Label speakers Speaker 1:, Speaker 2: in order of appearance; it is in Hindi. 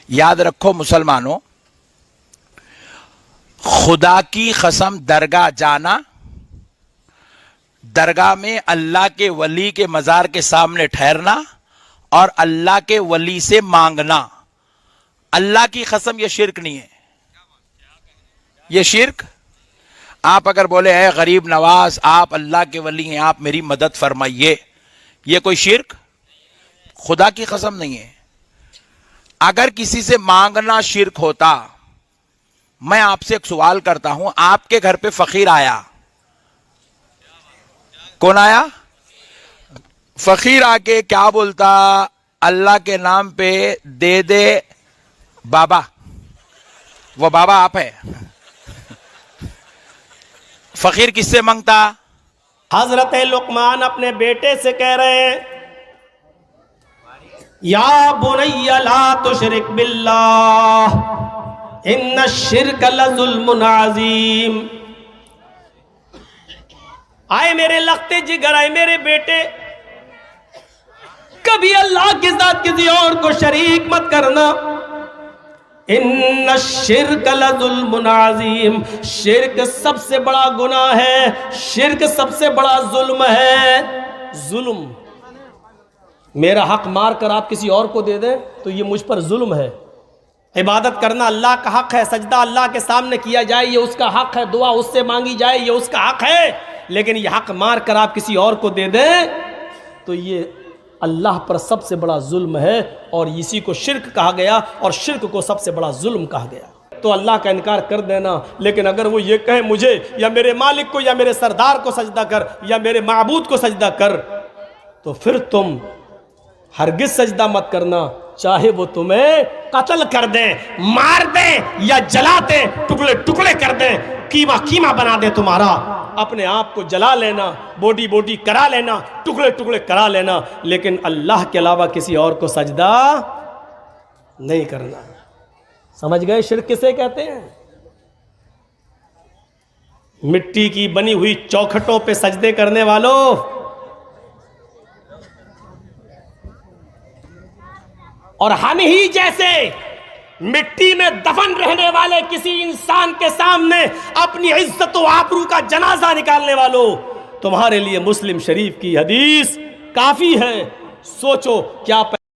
Speaker 1: याद रखो मुसलमानों, खुदा की कसम दरगाह जाना, दरगाह में अल्लाह के वली के मजार के सामने ठहरना और अल्लाह के वली से मांगना, अल्लाह की कसम यह शिर्क नहीं है। यह शिर्क, आप अगर बोले है गरीब नवाज आप अल्लाह के वली हैं, आप मेरी मदद फरमाइए, यह कोई शिर्क, खुदा की कसम नहीं है। अगर किसी से मांगना शिर्क होता, मैं आपसे एक सवाल करता हूं, आपके घर पे फकीर आया, कौन आया? फकीर आके क्या बोलता? अल्लाह के नाम पे दे दे बाबा, वो बाबा आप है। फकीर किससे मांगता?
Speaker 2: हजरत लुकमान अपने बेटे से कह रहे हैं, या बुनैया ला तुशरिक बिल्लाह इन्न शिर्क लजुल्मुन अज़ीम। आए मेरे लखते जिगर, आए मेरे बेटे, कभी अल्लाह के साथ किसी और को शरीक मत करना। इन्न शिर्क लजुल्मुन अज़ीम, शिर्क सबसे बड़ा गुनाह है, शिर्क सबसे बड़ा जुल्म है। जुल्म, मेरा हक मार कर आप किसी और को दे दें तो ये मुझ पर जुल्म है। इबादत करना अल्लाह का हक है, सजदा अल्लाह के सामने किया जाए ये उसका हक है, दुआ उससे मांगी जाए ये उसका हक है, लेकिन ये हक मार कर आप किसी और को दे दें तो ये अल्लाह पर सबसे बड़ा जुल्म है और इसी को शिर्क कहा गया और शिर्क को सबसे बड़ा जुल्म कहा गया। तो अल्लाह का इनकार कर देना, लेकिन अगर वो ये कहे मुझे या मेरे मालिक को या मेरे सरदार को सजदा कर या मेरे माबूद को सजदा कर, तो फिर तुम हरगिज सजदा मत करना, चाहे वो तुम्हें कत्ल कर दें, मार दें या जला दें, टुकड़े टुकड़े कर दें, कीमा कीमा बना दे तुम्हारा, अपने आप को जला लेना, बॉडी बॉडी करा लेना, टुकड़े टुकड़े करा लेना, लेकिन अल्लाह के अलावा किसी और को सजदा नहीं करना। समझ गए शिर्क किसे कहते हैं? मिट्टी की बनी हुई चौखटों पे सजदे करने वालों, और हम ही जैसे मिट्टी में दफन रहने वाले किसी इंसान के सामने अपनी इज्जत व आबरू का जनाजा निकालने वालों, तुम्हारे लिए मुस्लिम शरीफ की हदीस काफी है। सोचो क्या